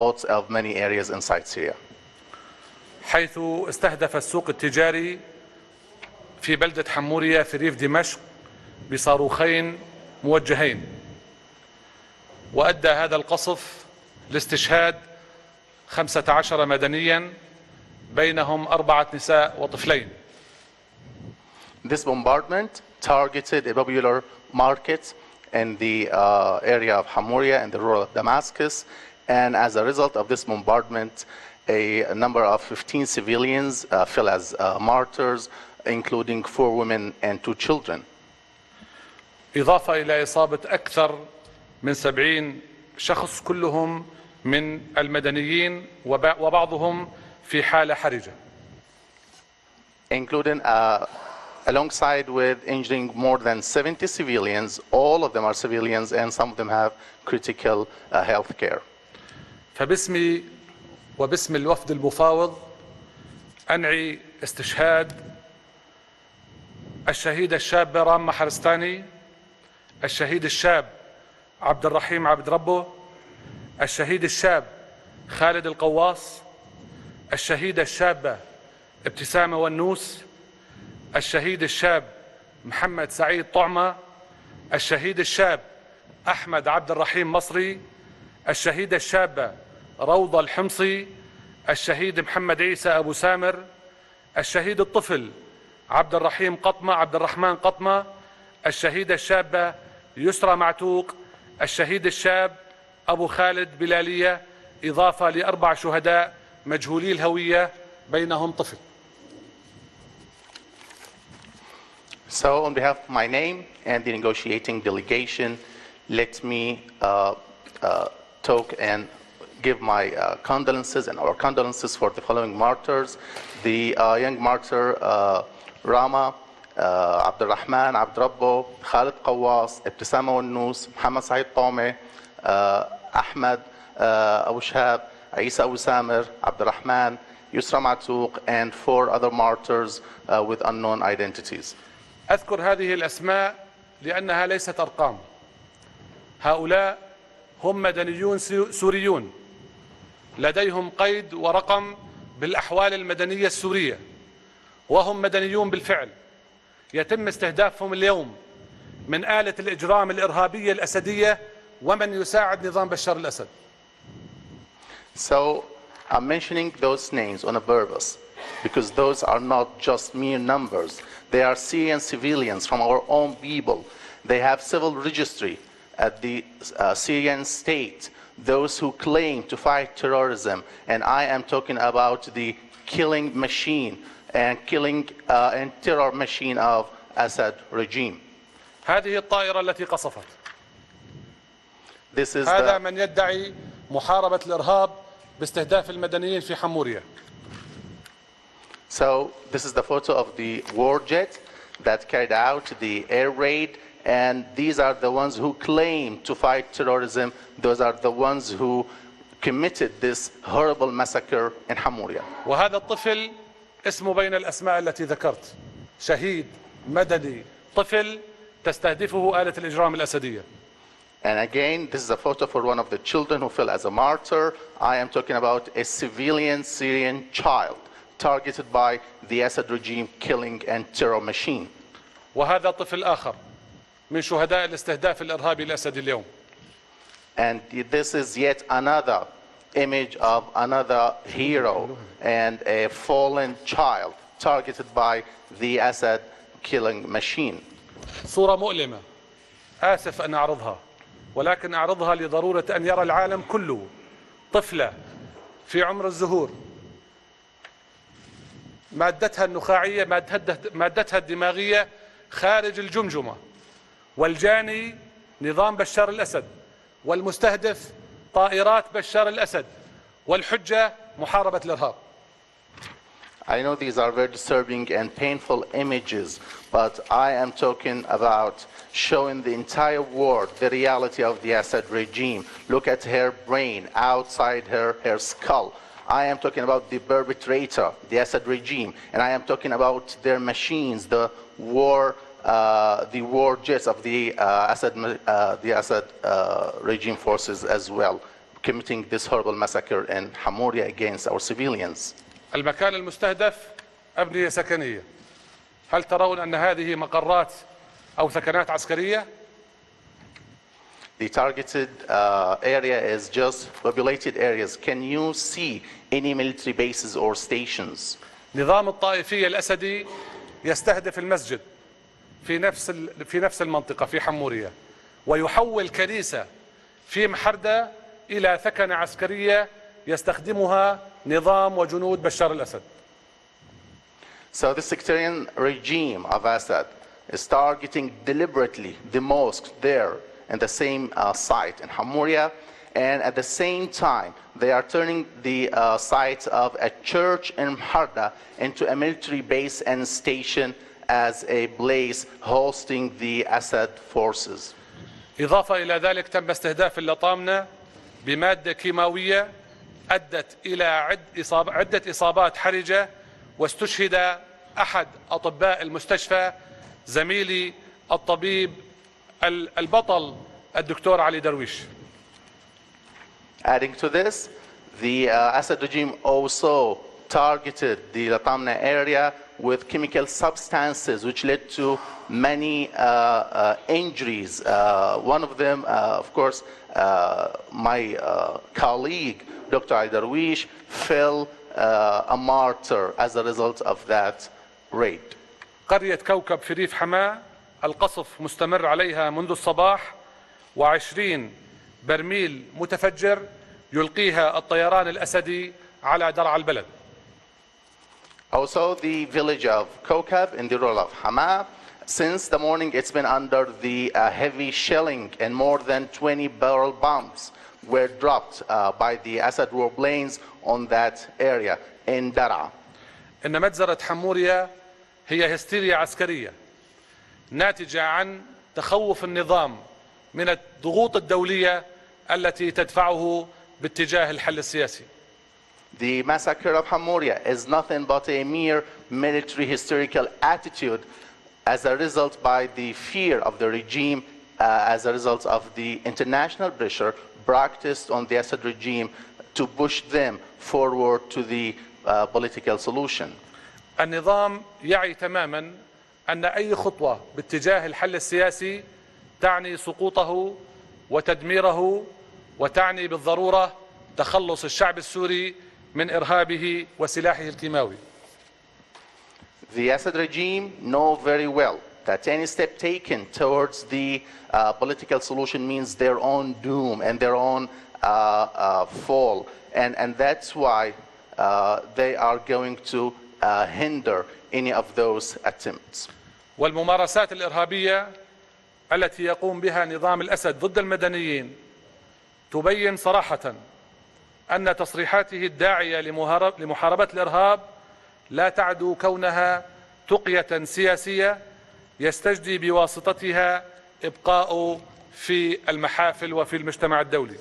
of many areas inside Syria. حيث استهدف السوق التجاري في بلدة حمورية في ريف دمشق بصاروخين موجهين، وأدى هذا القصف لاستشهاد 15 مدنيا بينهم 4 نساء وطفلين. This bombardment targeted a popular market in the area of Hamuria and the rural of Damascus, and as a result of this bombardment, a number of 15 civilians fell as martyrs, including 4 women and 2 children. إضافة إلى إصابة أكثر من 70 شخص كلهم من المدنيين وبعضهم في حالة حرجة. Including alongside with injuring more than 70 civilians, all of them are civilians and some of them have critical health care. فباسمي وباسم الوفد المفاوض أنعي استشهاد الشهيدة الشابة رامة حرستاني، الشهيد الشاب عبدالرحمن عبد ربه، الشهيد الشاب خالد القواص، الشهيدة الشابة ابتسامة والنوس، الشهيد الشاب محمد سعيد طعمة، الشهيد الشاب أحمد عبد الرحيم مصري، الشهيدة الشابة روضة الحمصي، الشهيد محمد عيسى أبو سامر، الشهيد الطفل عبد الرحمن قطمة، الشهيدة الشابة يسرى معتوق، الشهيد الشاب أبو خالد بلالية، إضافة ل4 شهداء مجهولي الهوية بينهم طفل. So on behalf of my name and the negotiating delegation, let me talk and give my condolences and our condolences for the following martyrs. The young martyr Rama, Abdalrahman, Abdrabbo, Khalid Qawas, Ibtisama Wannous, Muhammad Saeed Tome, Ahmed Abu Shahab, Isa Abu Samir, Abdalrahman, Yusra Matuq, and 4 other martyrs with unknown identities. أذكر هذه الأسماء لأنها ليست أرقام. هؤلاء هم مدنيون سوريون لديهم قيد ورقم بالأحوال المدنية السورية، وهم مدنيون بالفعل. يتم استهدافهم اليوم من آلة الإجرام الإرهابية الأسدية ومن يساعد نظام بشار الأسد. So I'm mentioning those names on a purpose because those are not just mere numbers. They are Syrian civilians from our own people. They have civil registry at the Syrian state, those who claim to fight terrorism. And I am talking about the killing machine and killing and terror machine of Assad regime. هذه الطائرة التي قصفت. هذا من يدعي محاربة الإرهاب باستهداف المدنيين في حمورية. So this is the photo of the war jet that carried out the air raid, and these are the ones who claim to fight terrorism. Those are the ones who committed this horrible massacre in Hamuria. وهذا الطفل اسمه بين الأسماء التي ذكرت، شهيد مدني طفل تستهدفه آلة الإجرام الأسدية. And again, this is a photo for one of the children who fell as a martyr. I am talking about a civilian Syrian child targeted by the Assad regime killing and terror machine. وهذا طفل آخر من شهداء الاستهداف الإرهابي الأسدي اليوم. And this is yet another image of another hero and a fallen child targeted by the Assad killing machine. صورة مؤلمة، آسف أن أعرضها، ولكن أعرضها لضرورة أن يرى العالم كله طفلة في عمر الزهور، مادتها النخاعية مادتها الدماغية خارج الجمجمة، والجاني نظام بشار الأسد، والمستهدف طائرات بشار الأسد، والحجة محاربة الإرهاب. I know these are very disturbing and painful images, but I am talking about showing the entire world the reality of the Assad regime. Look at her brain, outside her skull. I am talking about the perpetrator, the Assad regime, and I am talking about their machines, the war jets of the Assad regime forces as well, committing this horrible massacre in Hamoria against our civilians. المكان المستهدف أبنية سكنية. هل ترون أن هذه مقرات أو ثكنات عسكرية؟ The targeted area is just populated areas. Can you see any military bases or stations? نظام الطائفية الأسدي يستهدف المسجد في نفس المنطقة في حمورية، ويحول كنيسة في محردة إلى ثكنة عسكرية يستخدمها نظام وجنود بشار الأسد. So the sectarian regime of Assad is targeting deliberately the mosque there in the same site in Hamoria, and at the same time they are turning the site of a church in Mharda into a military base and station as a place hosting the Assad forces. إضافة إلى ذلك تم استهداف اللطامنة بمادة كيماوية أدت إلى عدة إصابات حرجة، واستشهد أحد أطباء المستشفى زميلي الطبيب البطل الدكتور علي درويش. Adding to this, the Assad regime also targeted the Latamna area with chemical substances which led to many injuries. One of them, of course, my colleague, Dr. Ali Darwish, fell a martyr as a result of that raid. قرية كوكب في ريف حماة القصف مستمر عليها منذ الصباح، و20 برميل متفجر يلقيها الطيران الأسدي على درع البلد. Also, the village of Kokab in the rural of Hama, since the morning it's been under the heavy shelling, and more than 20 barrel bombs were dropped by the Assad warplanes on that area in Dara. إن مجزرة حمورية هي هستيريا عسكرية ناتجة عن تخوف النظام من الضغوط الدولية التي تدفعه باتجاه الحل السياسي. The massacre of Hamoria is nothing but a mere military hysterical attitude as a result by the fear of the regime, as a result of the international pressure practiced on the Assad regime to push them forward to the political solution. النظام يعي تماما أن أي خطوة باتجاه الحل السياسي تعني سقوطه وتدميره، وتعني بالضرورة تخلص الشعب السوري من إرهابه وسلاحه الكيماوي. The Assad regime know very well that any step taken towards the political solution means their own doom and their own fall, and that's why they are going to hinder any of those attempts. والممارسات الإرهابية التي يقوم بها نظام الأسد ضد المدنيين تبين صراحة أن تصريحاته الداعية لمحاربة الإرهاب لا تعدو كونها تقية سياسية يستجدي بواسطتها إبقاء في المحافل وفي المجتمع الدولي.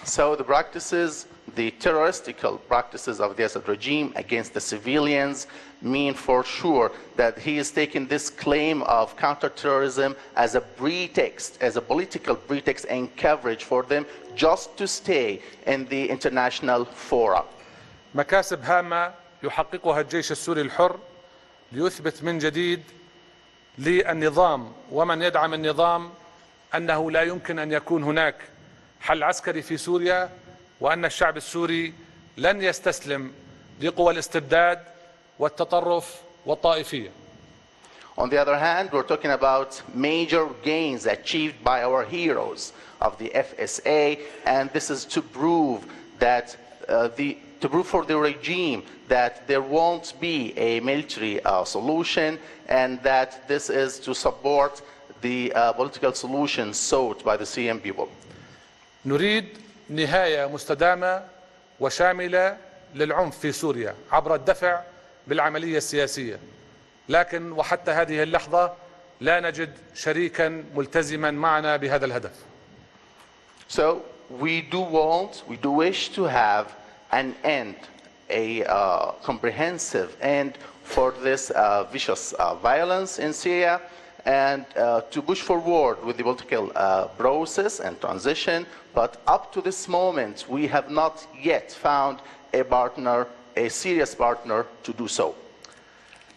So the practices, the terroristical practices of the Assad regime against the civilians mean for sure that he is taking this claim of counterterrorism as a pretext, as a political pretext and coverage for them just to stay in the international fora. مكاسب هامة يحققها الجيش السوري الحر ليثبت من جديد للنظام ومن يدعم النظام أنه لا يمكن أن يكون هناك حل عسكري في سوريا، وأن الشعب السوري لن يستسلم لقوى الاستبداد والتطرف والطائفية. On the other hand, we're talking about major gains achieved by our heroes of the FSA, and this is to prove that for the regime that there won't be a military solution, and that this is to support the political solution sought by the Syrian people. نريد نهاية مستدامة وشاملة للعنف في سوريا عبر الدفع بالعملية السياسية، لكن وحتى هذه اللحظة لا نجد شريكا ملتزما معنا بهذا الهدف. So we do wish to have an end, a comprehensive end for this vicious violence in Syria, and to push forward with the political process and transition. But up to this moment, we have not yet found a partner, a serious partner to do so.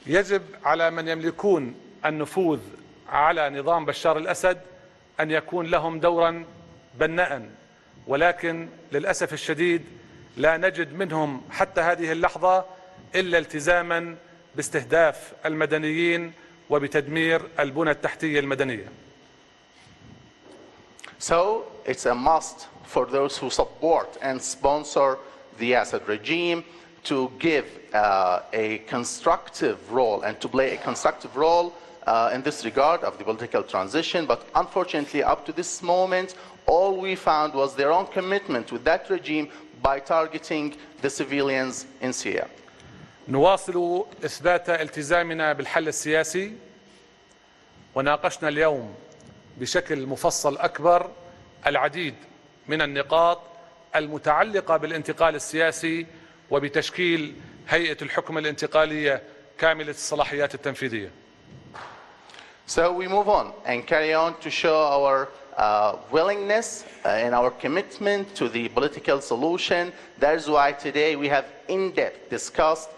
يجب على من يملكون النفوذ على نظام بشار الأسد أن يكون لهم دورا بناء، ولكن للأسف الشديد لا نجد منهم حتى هذه اللحظة إلا التزاما باستهداف المدنيين وبتدمير البنى التحتية المدنية. So it's a must for those who support and sponsor the Assad regime to give a constructive role and to play a constructive role in this regard of the political transition. But unfortunately, up to this moment, all we found was their own commitment with that regime by targeting the civilians in Syria. نواصل إثبات التزامنا بالحل السياسي، وناقشنا اليوم بشكل مفصل أكبر العديد من النقاط المتعلقة بالانتقال السياسي وبتشكيل هيئة الحكم الانتقالية كاملة الصلاحيات التنفيذية. So we move on and carry on to show our willingness and our commitment to the political solution. That's why today we have in-depth discussed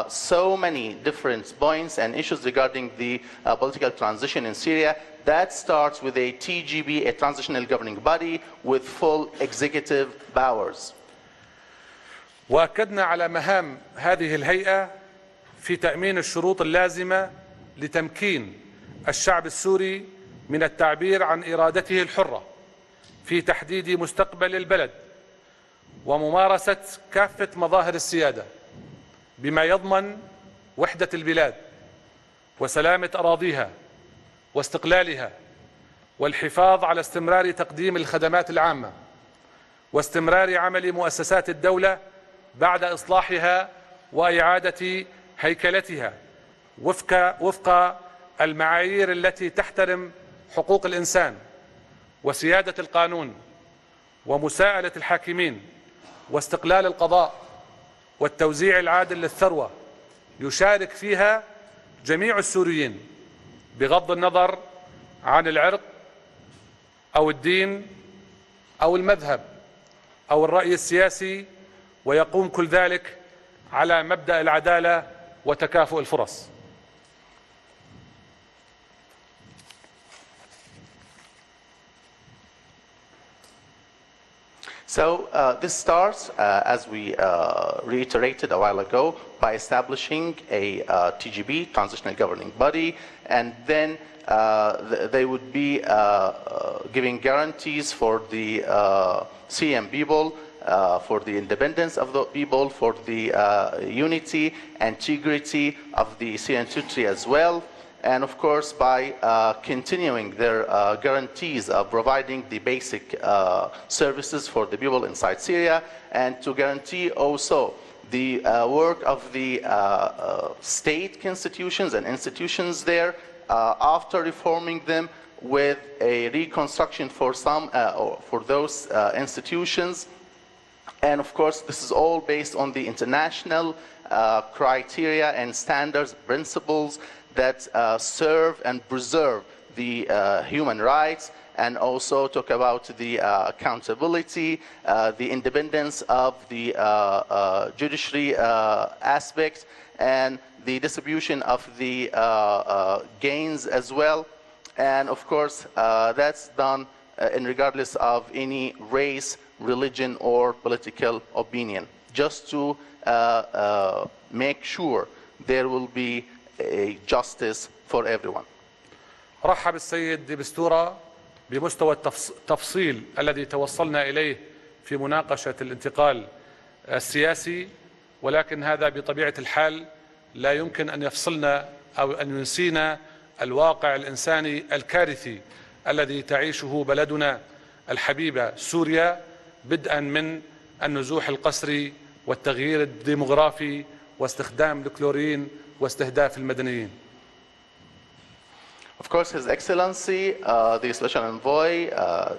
so many different points and issues regarding the political transition in Syria. That starts with a TGB, a transitional governing body with full executive powers. وأكدنا على مهام هذه الهيئة في تأمين الشروط اللازمة لتمكين الشعب السوري من التعبير عن إرادته الحرة في تحديد مستقبل البلد وممارسة كافة مظاهر السيادة بما يضمن وحدة البلاد وسلامة أراضيها واستقلالها والحفاظ على استمرار تقديم الخدمات العامة واستمرار عمل مؤسسات الدولة بعد إصلاحها وإعادة هيكلتها وفق المعايير التي تحترم حقوق الإنسان وسيادة القانون ومساءلة الحاكمين واستقلال القضاء والتوزيع العادل للثروة يشارك فيها جميع السوريين بغض النظر عن العرق أو الدين أو المذهب أو الرأي السياسي، ويقوم كل ذلك على مبدأ العدالة وتكافؤ الفرص. So this starts, as we reiterated a while ago, by establishing a TGB, Transitional Governing Body, and then they would be giving guarantees for the Syrian people, for the independence of the people, for the unity and integrity of the Syrian territory as well. And of course, by continuing their guarantees of providing the basic services for the people inside Syria, and to guarantee also the work of the state constitutions and institutions there after reforming them with a reconstruction for some or for those institutions. And of course, this is all based on the international criteria and standards, principles that serve and preserve the human rights, and also talk about the accountability, the independence of the judiciary aspect, and the distribution of the gains as well. And of course, that's done regardless of any race, religion, or political opinion, just to make sure there will be a justice for everyone. رحب السيد بستورة بمستوى التفصيل الذي توصلنا إليه في مناقشة الانتقال السياسي، ولكن هذا بطبيعة الحال لا يمكن أن يفصلنا أو أن ينسينا الواقع الإنساني الكارثي الذي تعيشه بلدنا الحبيبة سوريا، بدءا من النزوح القسري والتغيير الديمغرافي واستخدام الكلورين واستهداف المدنيين. Of course, His Excellency, the Special Envoy,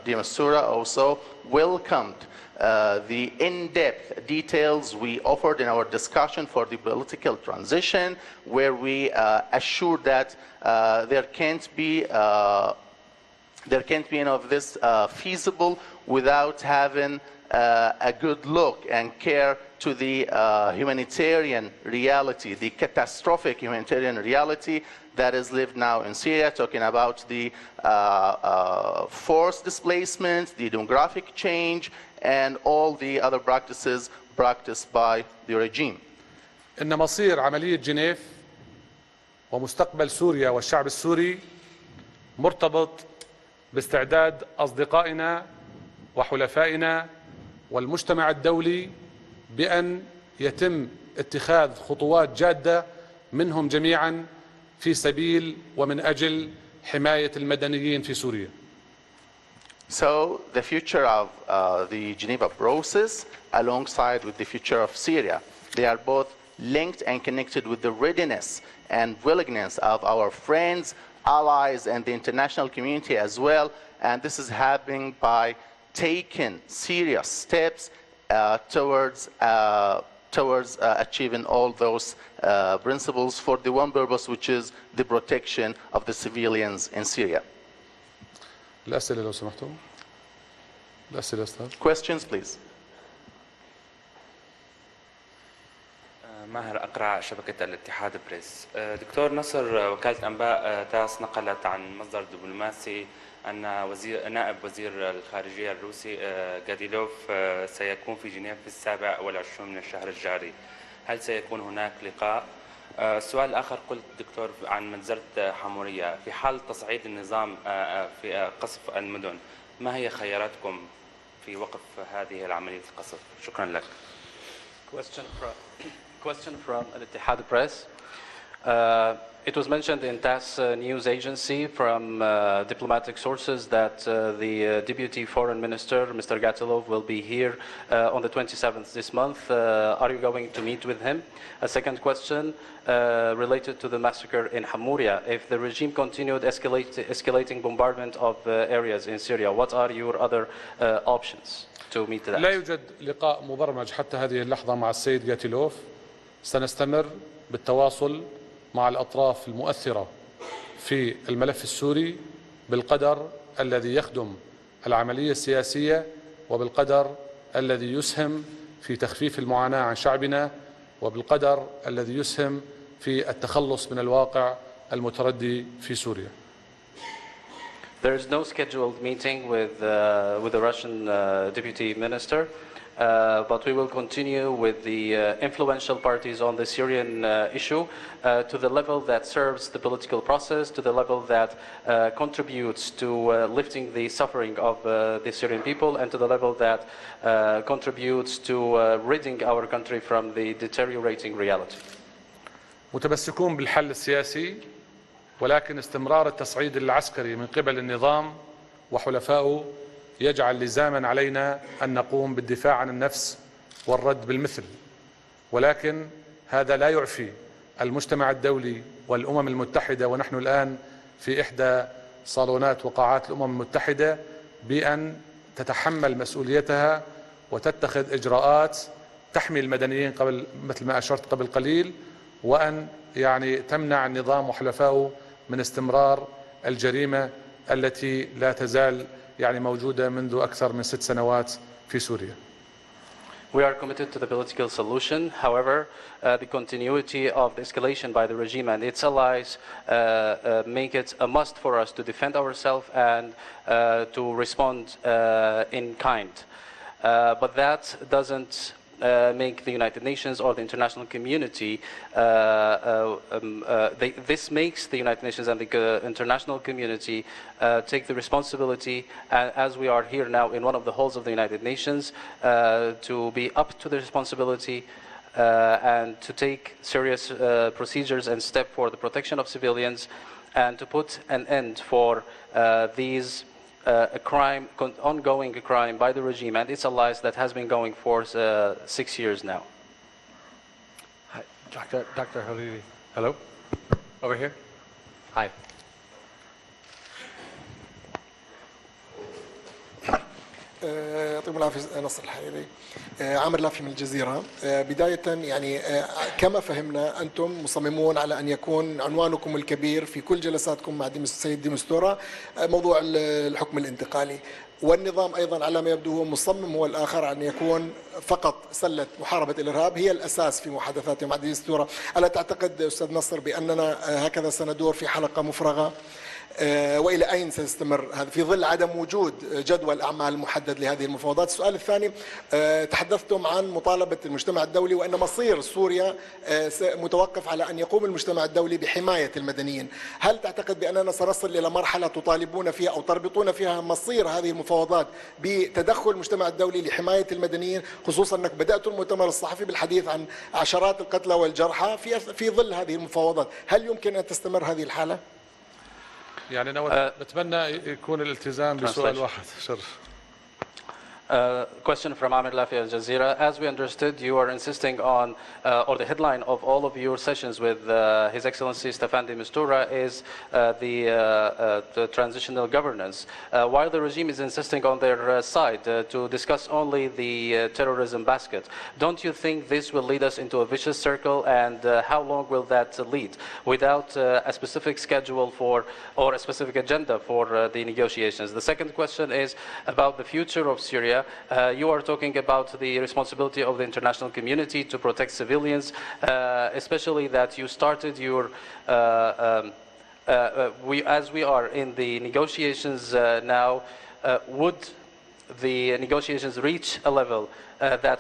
Masura, also welcomed the in-depth details we offered in our discussion for the political transition, where we assured that there can't be any of this feasible without having a good look and care to the humanitarian reality, the catastrophic humanitarian reality that is lived now in Syria, talking about the forced displacement, the demographic change, and all the other practices practiced by the regime. إن مصير عملية جنيف ومستقبل سوريا والشعب السوري مرتبط باستعداد أصدقائنا وحلفائنا والمجتمع الدولي بأن يتم اتخاذ خطوات جادة منهم جميعا في سبيل ومن أجل حماية المدنيين في سوريا. So the future of the Geneva process alongside with the future of Syria, they are both linked and connected with the readiness and willingness of our friends, allies, and the international community as well. And this is happening by taking serious steps towards achieving all those principles for the one purpose, which is the protection of the civilians in Syria. الأسئلة لو سمحتوا. الأسئلة أستاذ. Questions, please. ماهر أقرع شبكة الاتحاد بريس. دكتور نصر، وكالة أنباء تاس نقلت عن مصدر دبلوماسي أن نائب وزير الخارجية الروسي غاديلوف سيكون في جنيف في 27 من الشهر الجاري. هل سيكون هناك لقاء؟ السؤال الآخر، قلت دكتور عن مجزرة حمورية، في حال تصعيد النظام في قصف المدن، ما هي خياراتكم في وقف هذه العملية القصف؟ شكرا لك. Question from الاتحاد Press. It was mentioned in TASS news agency from diplomatic sources that the Deputy Foreign Minister, Mr. Gatilov, will be here on the 27th this month. Are you going to meet with him? A second question related to the massacre in Hamouria. If the regime continued escalating bombardment of areas in Syria, what are your other options to meet that? لا يوجد لقاء مبرمج حتى هذه اللحظة مع السيد غاتيلوف. سنستمر بالتواصل مع الأطراف المؤثرة في الملف السوري بالقدر الذي يخدم العملية السياسية وبالقدر الذي يسهم في تخفيف المعاناة عن شعبنا وبالقدر الذي يسهم في التخلص من الواقع المتردي في سوريا. There is no scheduled meeting with the Russian Deputy Minister. But we will continue with the influential parties on the Syrian issue to the level that serves the political process, to the level that contributes to lifting the suffering of the Syrian people, and to the level that contributes to ridding our country from the deteriorating reality. متمسكون بالحل السياسي، ولكن استمرار التصعيد العسكري من قبل النظام وحلفائه يجعل لزاما علينا أن نقوم بالدفاع عن النفس والرد بالمثل، ولكن هذا لا يعفي المجتمع الدولي والأمم المتحدة، ونحن الآن في إحدى صالونات وقاعات الأمم المتحدة، بأن تتحمل مسؤوليتها وتتخذ إجراءات تحمي المدنيين قبل مثل ما أشرت قبل قليل، وأن تمنع النظام وحلفائه من استمرار الجريمة التي لا تزال موجودة منذ أكثر من 6 سنوات في سوريا. We are committed to the political solution. However, the continuity of the escalation by the regime and its allies make it a must for us to defend ourselves and to respond in kind. But that doesn't make the United Nations or the international community, this makes the United Nations and the international community take the responsibility, as we are here now in one of the halls of the United Nations, to be up to the responsibility and to take serious procedures and steps for the protection of civilians, and to put an end for these ongoing crime by the regime and its allies that has been going for 6 years now. Hi, Dr. Hariri. Hello? Over here. Hi. يعطيكم العافية نصر الحريري. عامر لافي من الجزيرة. بداية يعني كما فهمنا أنتم مصممون على أن يكون عنوانكم الكبير في كل جلساتكم مع السيد دي مستورة موضوع الحكم الانتقالي، والنظام أيضا على ما يبدو هو مصمم هو الآخر أن يكون فقط سلة محاربة الإرهاب هي الأساس في محادثاتهم مع دي مستورة. ألا تعتقد أستاذ نصر بأننا هكذا سندور في حلقة مفرغة؟ وإلى أين سيستمر هذا في ظل عدم وجود جدول أعمال محدد لهذه المفاوضات؟ السؤال الثاني، تحدثتم عن مطالبة المجتمع الدولي وأن مصير سوريا متوقف على أن يقوم المجتمع الدولي بحماية المدنيين. هل تعتقد بأننا سنصل إلى مرحلة تطالبون فيها أو تربطون فيها مصير هذه المفاوضات بتدخل المجتمع الدولي لحماية المدنيين، خصوصا أنك بدأت المؤتمر الصحفي بالحديث عن عشرات القتلى والجرحى في ظل هذه المفاوضات؟ هل يمكن أن تستمر هذه الحالة؟ يعني أنا بتمنى يكون الالتزام بسؤال واحد. Question from Amir Lafi Al Jazeera. As we understood, you are insisting on, or the headline of all of your sessions with His Excellency Staffan de Mistura is the transitional governance, while the regime is insisting on their side to discuss only the terrorism basket. Don't you think this will lead us into a vicious circle, and how long will that lead without a specific schedule for, or a specific agenda for the negotiations? The second question is about the future of Syria. You are talking about the responsibility of the international community to protect civilians, especially that you started your, as we are in the negotiations now, would the negotiations reach a level that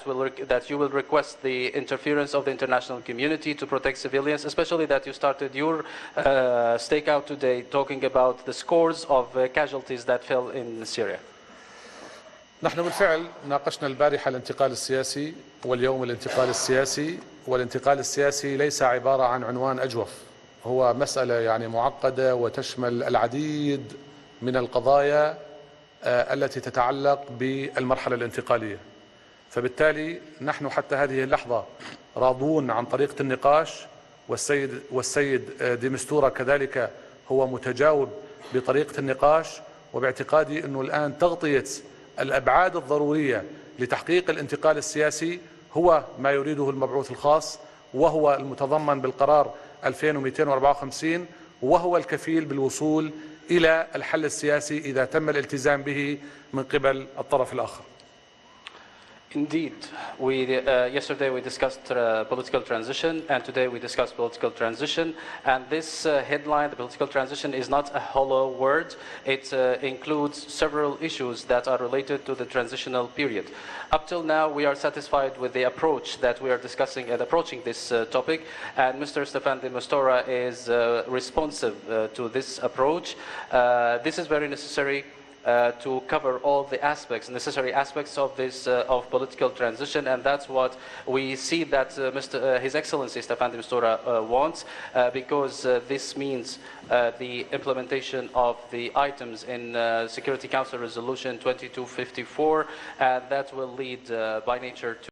you will request the interference of the international community to protect civilians, especially that you started your stakeout today talking about the scores of casualties that fell in Syria? نحن بالفعل ناقشنا البارحة الانتقال السياسي واليوم الانتقال السياسي، والانتقال السياسي ليس عبارة عن عنوان أجوف، هو مسألة يعني معقدة وتشمل العديد من القضايا التي تتعلق بالمرحلة الانتقالية. فبالتالي نحن حتى هذه اللحظة راضون عن طريقة النقاش، والسيد دي مستورة كذلك هو متجاوب بطريقة النقاش، وباعتقادي أنه الآن تغطية الأبعاد الضرورية لتحقيق الانتقال السياسي هو ما يريده المبعوث الخاص، وهو المتضمن بالقرار 2254، وهو الكفيل بالوصول إلى الحل السياسي إذا تم الالتزام به من قبل الطرف الآخر. Indeed, yesterday we discussed political transition, and today we discussed political transition. And this headline, the political transition, is not a hollow word. It includes several issues that are related to the transitional period. Up till now, we are satisfied with the approach that we are discussing and approaching this topic. And Mr. Staffan de Mistura is responsive to this approach. This is very necessary to cover all the aspects, necessary aspects of this of political transition, and that's what we see that His Excellency Staffan de Mistura wants, because this means the implementation of the items in Security Council Resolution 2254, and that will lead by nature to